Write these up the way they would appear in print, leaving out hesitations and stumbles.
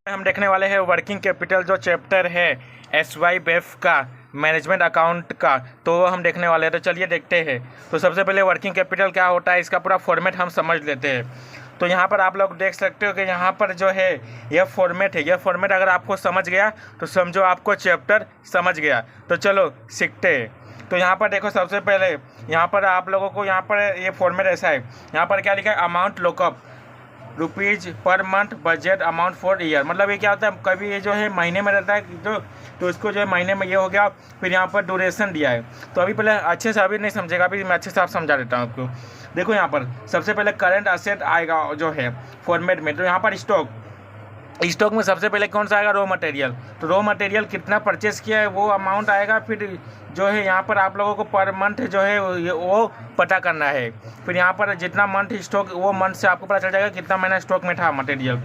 हम देखने वाले हैं वर्किंग कैपिटल जो चैप्टर है SYBF का मैनेजमेंट अकाउंट का, तो हम देखने वाले हैं। तो चलिए देखते हैं। तो सबसे पहले वर्किंग कैपिटल क्या होता है, इसका पूरा फॉर्मेट हम समझ लेते हैं। तो यहाँ पर आप लोग देख सकते हो कि यहाँ पर जो है यह फॉर्मेट है। यह फॉर्मेट अगर आपको समझ गया तो समझो आपको चैप्टर समझ गया। तो चलो सीखते हैं। तो यहाँ पर देखो, सबसे पहले यहाँ पर आप लोगों को यहाँ पर ये फॉर्मेट ऐसा है। यहाँ पर क्या लिखा है, amount lookup rupees per month budget amount for year. मतलब ये क्या होता है, कभी ये जो है महीने में रहता है तो इसको जो है महीने में ये हो गया। फिर यहाँ पर ड्यूरेशन दिया है। तो अभी पहले अच्छे से अभी नहीं समझेगा, अभी मैं अच्छे से आप समझा देता हूँ आपको। देखो यहाँ पर सबसे पहले करंट असेट आएगा जो है फॉर्मेट में। तो यहाँ पर स्टॉक में सबसे पहले कौन सा आएगा, रॉ मटेरियल। तो रॉ मटेरियल कितना परचेस किया है वो अमाउंट आएगा। फिर जो है यहाँ पर आप लोगों को पर मंथ जो है वो पता करना है। फिर यहाँ पर जितना मंथ स्टॉक, वो मंथ से आपको पता चल जाएगा कितना महीना स्टॉक में था मटेरियल।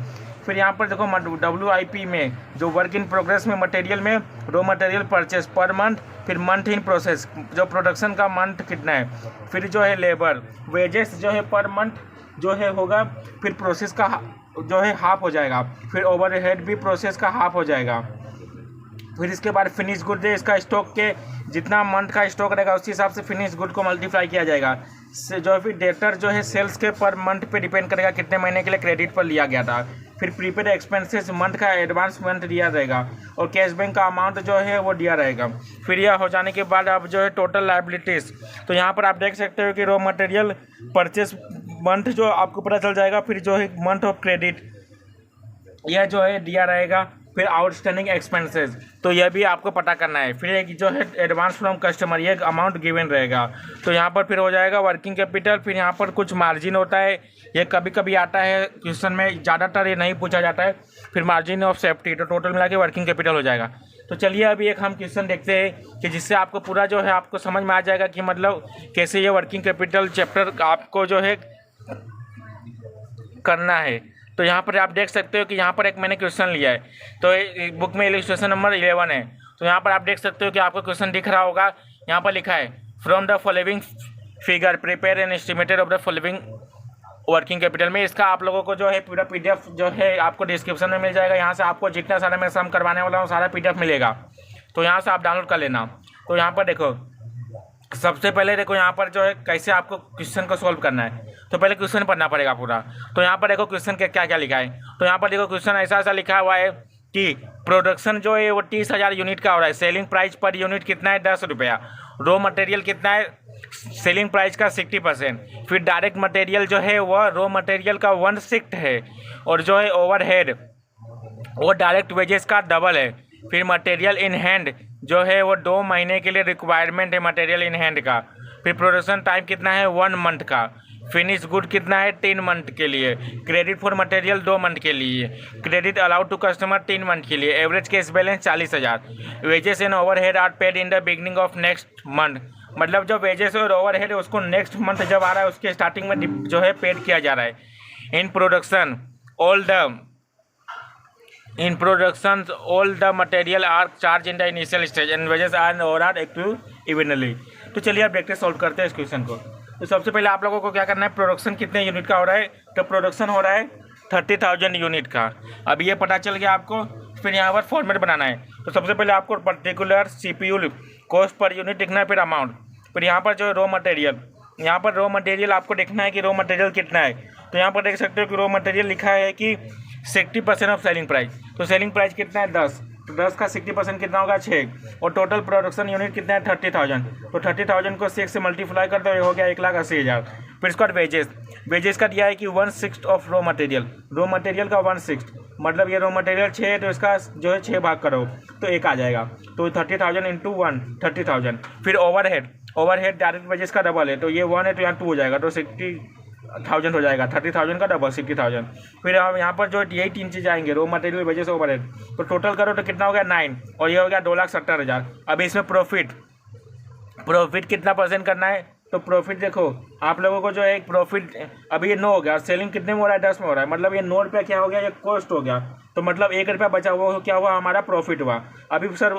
फिर यहाँ पर देखो WIP में जो वर्क इन प्रोग्रेस में मटेरियल में raw material purchase per month. फिर मंथ इन प्रोसेस जो प्रोडक्शन का मंथ कितना है। फिर जो है लेबर वेजेस जो है पर मंथ जो है होगा। फिर प्रोसेस का जो है हाफ हो जाएगा। फिर ओवरहेड भी प्रोसेस का हाफ हो जाएगा। फिर इसके बाद फिनिश गुड है, इसका स्टॉक के जितना मंथ का स्टॉक रहेगा उसी हिसाब से फिनिश गुड को मल्टीप्लाई किया जाएगा। जो फिर डेटर जो है सेल्स के पर मंथ पे डिपेंड करेगा कितने महीने के लिए क्रेडिट पर लिया गया था। फिर प्रीपेड एक्सपेंसेस मंथ का एडवांस मंथ दिया रहेगा। और कैश बैंक का अमाउंट जो है वो दिया रहेगा। फिर यह हो जाने के बाद अब जो है टोटल लायबिलिटीज़, तो यहाँ पर आप देख सकते हो कि रॉ मटेरियल परचेस मंथ जो आपको पता चल जाएगा। फिर जो है मंथ ऑफ क्रेडिट यह जो है दिया रहेगा। फिर आउटस्टैंडिंग एक्सपेंसेस, तो यह भी आपको पता करना है। फिर एक जो है एडवांस फ्रॉम कस्टमर, ये अमाउंट गिवन रहेगा। तो यहाँ पर फिर हो जाएगा वर्किंग कैपिटल। फिर यहाँ पर कुछ मार्जिन होता है, ये कभी कभी आता है क्वेश्चन में, ज़्यादातर ये नहीं पूछा जाता है। फिर मार्जिन ऑफ सेफ्टी, तो टोटल मिला के वर्किंग कैपिटल हो जाएगा। तो चलिए अभी एक हम क्वेश्चन देखते हैं कि जिससे आपको पूरा जो है आपको समझ में आ जाएगा कि मतलब कैसे ये वर्किंग कैपिटल चैप्टर आपको जो है करना है। तो यहाँ पर आप देख सकते हो कि यहाँ पर एक मैंने क्वेश्चन लिया है। तो बुक में इलस्ट्रेशन नंबर 11 है। तो यहाँ पर आप देख सकते हो कि आपको क्वेश्चन दिख रहा होगा। यहाँ पर लिखा है from the following figure prepare an estimated of the following working capital में। इसका आप लोगों को जो है पूरा PDF जो है आपको डिस्क्रिप्शन में मिल जाएगा। यहाँ से आपको जितना सारा मैं सम करवाने वाला हूँ सारा PDF मिलेगा। तो यहाँ से आप डाउनलोड कर लेना। तो यहाँ पर देखो, सबसे पहले देखो यहाँ पर जो है कैसे आपको क्वेश्चन को सॉल्व करना है। तो पहले क्वेश्चन पढ़ना पड़ेगा पूरा। तो यहाँ पर देखो क्वेश्चन के क्या क्या लिखा है। तो यहाँ पर देखो क्वेश्चन ऐसा लिखा हुआ है कि प्रोडक्शन जो है वो 30,000 यूनिट का हो रहा है। सेलिंग प्राइस पर यूनिट कितना है, 10 रुपया। रॉ मटेरियल कितना है, सेलिंग प्राइस का 60%। फिर डायरेक्ट मटेरियल जो है वह रॉ मटेरियल का 1/6 है। और जो है ओवरहेड वो डायरेक्ट वेजेस का डबल है। फिर मटेरियल इन हैंड जो है वो 2 महीने के लिए रिक्वायरमेंट है मटेरियल इन हैंड का। फिर प्रोडक्शन टाइम कितना है, 1 मंथ का। फिनिश गुड कितना है, 3 मंथ के लिए। क्रेडिट फॉर मटेरियल 2 मंथ के लिए। Credit allowed to customer 3 month के लिए। Average cash balance 40,000। Wages and overhead are paid in the beginning of next month. मतलब जो वेजेस और ओवरहेड है उसको नेक्स्ट मंथ जब आ रहा है उसके स्टार्टिंग में जो है पेड किया जा रहा है। In production all the material are charged in the initial stage and wages are accrued evenly। तो चलिए अब देखते सॉल्व करते हैं इस क्वेश्चन को। तो सबसे पहले आप लोगों को क्या करना है, प्रोडक्शन कितने यूनिट का हो रहा है। तो प्रोडक्शन हो रहा है 30,000 यूनिट का। अब ये पता चल गया आपको। फिर यहाँ पर फॉर्मेट बनाना है। तो सबसे पहले आपको particular CPU cost per unit लिखना है। फिर अमाउंट, फिर यहाँ पर जो रॉ मटेरियल, यहाँ पर रॉ मटेरियल आपको देखना है कि रॉ मटेरियल कितना है। तो यहाँ पर देख सकते हो कि रॉ मटेरियल लिखा है कि 60% ऑफ सेलिंग प्राइस। तो सेलिंग प्राइस कितना है, 10। तो 10 का 60% कितना होगा, 6। और टोटल प्रोडक्शन यूनिट कितना है, 30,000। तो 30,000 को 6 से मल्टीप्लाई कर दो, ये हो गया 1,80,000। फिर इसके बाद वेजेस का दिया है कि 1/6 ऑफ रॉ मटेरियल का 1/6। मतलब ये रॉ मटेरियल 6 है तो इसका जो है 6 भाग करो तो 1 आ जाएगा। तो 30,000 इंटू 1 30,000। फिर ओवरहेड डायरेक्ट वेजेस का डबल है। तो ये 1 है तो यहाँ 2 हो जाएगा। तो 60,000 हो जाएगा। 30,000 का डबल 60,000। फिर हम यहाँ पर जो यही 3 चीज़ आएंगे, रॉ मटेरियल वेजेस ओवरहेड। तो टोटल करो तो कितना हो गया, 9। और ये हो गया 2,70,000। अभी इसमें प्रॉफिट कितना परसेंट करना है। तो प्रॉफिट देखो आप लोगों को जो है प्रॉफिट अभी ये 9 हो गया। सेलिंग कितने में हो रहा है, 10 में हो रहा है। मतलब ये 9 रुपया क्या हो गया, ये कॉस्ट हो गया। तो मतलब 1 रुपया बचा हुआ क्या हुआ, हमारा प्रॉफिट हुआ। अभी सर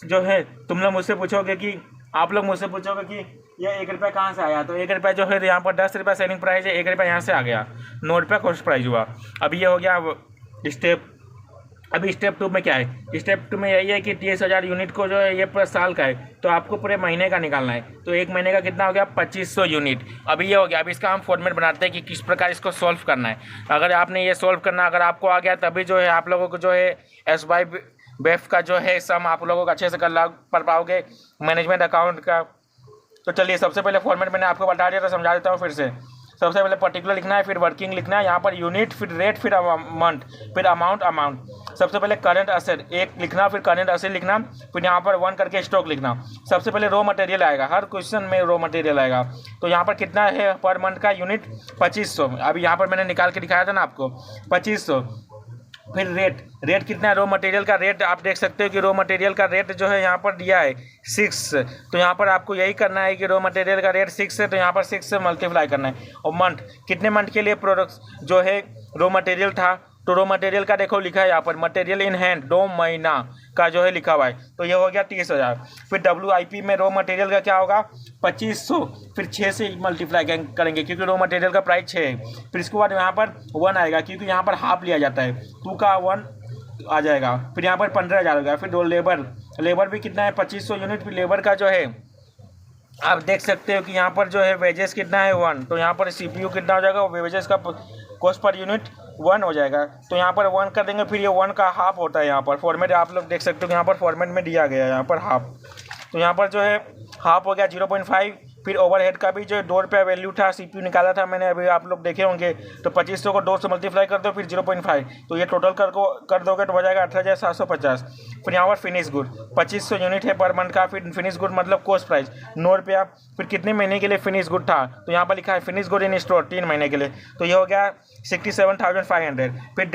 जो है तुम लोग मुझसे पूछोगे कि आप लोग मुझसे पूछोगे कि ये 1 रुपया कहाँ से आया। तो 1 रुपया जो है यहाँ पर 10 रुपया सेलिंग प्राइस है, 1 रुपया यहाँ से आ गया, 9 रुपया कॉस्ट प्राइस हुआ। अभी ये हो गया स्टेप अभी स्टेप 2 में क्या है, स्टेप 2 में यही है कि 30,000 यूनिट को जो है ये पूरा साल का है, तो आपको पूरे महीने का निकालना है। तो एक महीने का कितना हो गया, 2500 यूनिट। अभी ये हो गया। अभी इसका हम फॉर्मेट बनाते हैं कि किस प्रकार इसको सॉल्व करना है। अगर आपने ये सॉल्व करना अगर आपको आ गया, तभी जो है आप लोगों को जो है SY बेफ का जो है सम आप लोगों को अच्छे से कर पाओगे, मैनेजमेंट अकाउंट का। तो चलिए, सबसे पहले फॉर्मेट मैंने आपको बता दिया, तो समझा देता हूँ फिर से। सबसे पहले पर्टिकुलर लिखना है, फिर वर्किंग लिखना है, यहाँ पर यूनिट, फिर रेट, फिर मंथ, फिर अमाउंट। सबसे पहले करंट असेट एक लिखना, फिर करंट असेट लिखना, फिर यहाँ पर 1 करके स्टॉक लिखना। सबसे पहले रॉ मटेरियल आएगा, हर क्वेश्चन में रॉ मटेरियल आएगा। तो यहाँ पर कितना है पर मंथ का यूनिट, 2500। अभी यहाँ पर मैंने निकाल के दिखाया था ना आपको, 2500। फिर रेट कितना है, रॉ मटेरियल का रेट आप देख सकते हो कि रॉ मटेरियल का रेट जो है यहाँ पर दिया है 6। तो यहाँ पर आपको यही करना है कि रॉ मटेरियल का रेट 6 है, तो यहाँ पर 6 से मल्टीप्लाई करना है। और मंथ, कितने मंथ के लिए प्रोडक्ट्स जो है रॉ मटेरियल था, तो रॉ मटेरियल का देखो लिखा है यहाँ पर, मटेरियल इन हैंड 2 महीना का जो है लिखा हुआ है, तो ये हो गया 30,000। फिर WIP में रॉ मटेरियल का क्या होगा, 2500, फिर 6 से मल्टीप्लाई करेंगे क्योंकि रॉ मटेरियल का प्राइस 6 है। फिर इसके बाद यहाँ पर 1 आएगा क्योंकि यहाँ पर हाफ लिया जाता है, 2 का 1 आ जाएगा। फिर यहाँ पर 15,000 हो गया। फिर लेबर भी कितना है, 2500 यूनिट। फिर लेबर का जो है आप देख सकते हो कि यहाँ पर जो है वेजेस कितना है 1, तो यहाँ पर CPU कितना हो जाएगा, वेजेस का कॉस्ट पर यूनिट 1 हो जाएगा, तो यहाँ पर 1 कर देंगे। फिर ये 1 का हाफ होता है, यहाँ पर फॉर्मेट आप लोग देख सकते हो कि यहाँ पर फॉर्मेट में दिया गया है यहाँ पर हाफ, तो यहाँ पर जो है हाफ हो गया 0.5। फिर ओवरहेड का भी जो ₹2 वैल्यू था, CPU निकाला था मैंने, अभी आप लोग देखे होंगे। तो 2500 को 2 से मल्टीप्लाई कर दो, फिर 0.5, तो ये टोटल कर दोगे तो हो जाएगा 18,750। फिर यहाँ पर फिनिश गुड 2500 यूनिट है पर मंथ का। फिर फिनिश गुड मतलब कॉस्ट प्राइस ₹9। फिर कितने महीने के लिए फिनिश गुड था, तो यहाँ पर लिखा है फिनिश गुड इन स्टोर 3 महीने के लिए, तो ये हो गया 67,500। फिर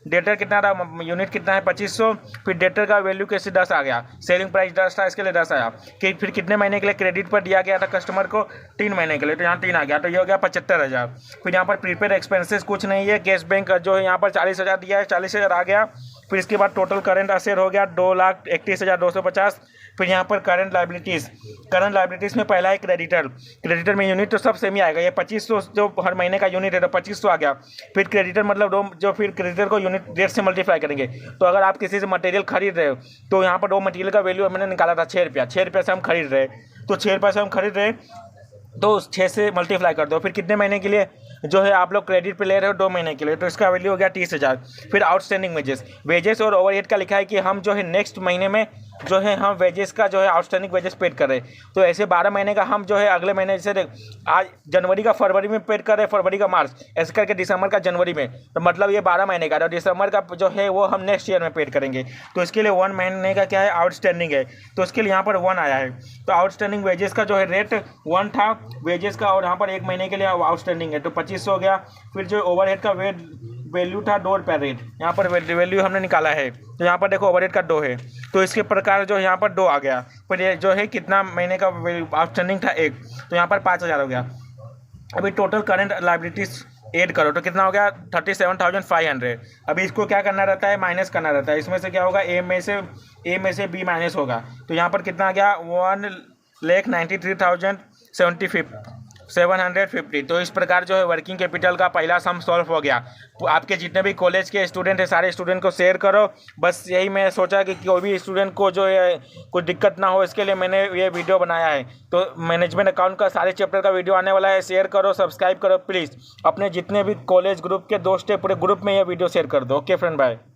डेटर कितना था, यूनिट कितना है 2500। फिर डेटर का वैल्यू कैसे 10 आ गया, सेलिंग प्राइस 10 था, इसके लिए 10 आया। कि फिर कितने महीने के लिए क्रेडिट पर दिया गया था कस्टमर को, 3 महीने के लिए, तो यहाँ 3 आ गया, तो ये हो गया 75,000। फिर यहाँ पर प्रीपेड एक्सपेंसेस कुछ नहीं है, कैश बैंक जो है यहाँ पर 40,000 दिया है, 40,000 आ गया। फिर इसके बाद टोटल करंट असेट हो गया 2,31,250। फिर यहाँ पर करंट लाइबिलिटीज़ में पहला है क्रेडिटर में यूनिट तो सब सेम ही आएगा, ये 2500 जो हर महीने का यूनिट है तो 2500 आ गया। फिर क्रेडिटर मतलब जो फिर क्रेडिटर को यूनिट रेट से मल्टीप्लाई करेंगे। तो अगर आप किसी से मटेरियल खरीद रहे हो, तो यहाँ पर रॉ मटेरियल का वैल्यू मैंने निकाला था ₹6 से हम खरीद रहे, तो ₹6 से हम खरीद रहे, तो 6 से मल्टीप्लाई कर दो। फिर कितने महीने के लिए जो है आप लोग क्रेडिट पे ले रहे हो, 2 महीने के लिए, तो इसका वैल्यू हो गया 30,000। फिर आउटस्टैंडिंग वेजेस और ओवरहेड का लिखा है कि हम जो है नेक्स्ट महीने में जो है हम वेजेस का जो है आउटस्टैंडिंग वेजेस पेड कर रहे हैं, तो ऐसे 12 महीने का हम जो है अगले महीने, जैसे आज जनवरी का फरवरी में पेड कर रहे हैं, फरवरी का मार्च, ऐसे करके दिसंबर का जनवरी में, तो मतलब ये 12 महीने का, और दिसंबर का जो है वो हम नेक्स्ट ईयर में पेड करेंगे। तो इसके लिए 1 महीने का क्या है, आउटस्टैंडिंग है, तो इसके लिए यहाँ पर 1 आया है। तो आउटस्टैंडिंग वेजेस का जो है रेट 1 था वेजेस का, और यहाँ पर 1 महीने के लिए आउटस्टैंडिंग है, तो 2500 हो गया। फिर जो ओवरहेड का वैल्यू था ₹2 रेट, यहाँ पर वैल्यू हमने निकाला है, तो यहाँ पर देखो ओवरहेड का 2 है, तो इसके प्रकार जो यहाँ पर 2 आ गया। फिर ये जो है कितना महीने का आउटस्टैंडिंग था 1, तो यहाँ पर 5,000 हो गया। अभी टोटल करंट लाइबिलिटीज ऐड करो तो कितना हो गया 37,500। अभी इसको क्या करना रहता है, माइनस करना रहता है। इसमें से क्या होगा, ए में से बी माइनस होगा, तो यहाँ पर कितना आ गया 1,93,750। तो इस प्रकार जो है वर्किंग कैपिटल का पहला सम सॉल्व हो गया। तो आपके जितने भी कॉलेज के स्टूडेंट हैं सारे स्टूडेंट को शेयर करो। बस यही मैं सोचा कि कोई भी स्टूडेंट को जो है कुछ दिक्कत ना हो, इसके लिए मैंने ये वीडियो बनाया है। तो मैनेजमेंट अकाउंट का सारे चैप्टर का वीडियो आने वाला है, शेयर करो, सब्सक्राइब करो प्लीज़। अपने जितने भी कॉलेज ग्रुप के दोस्त हैं पूरे ग्रुप में ये वीडियो शेयर कर दो। Okay friend, bye.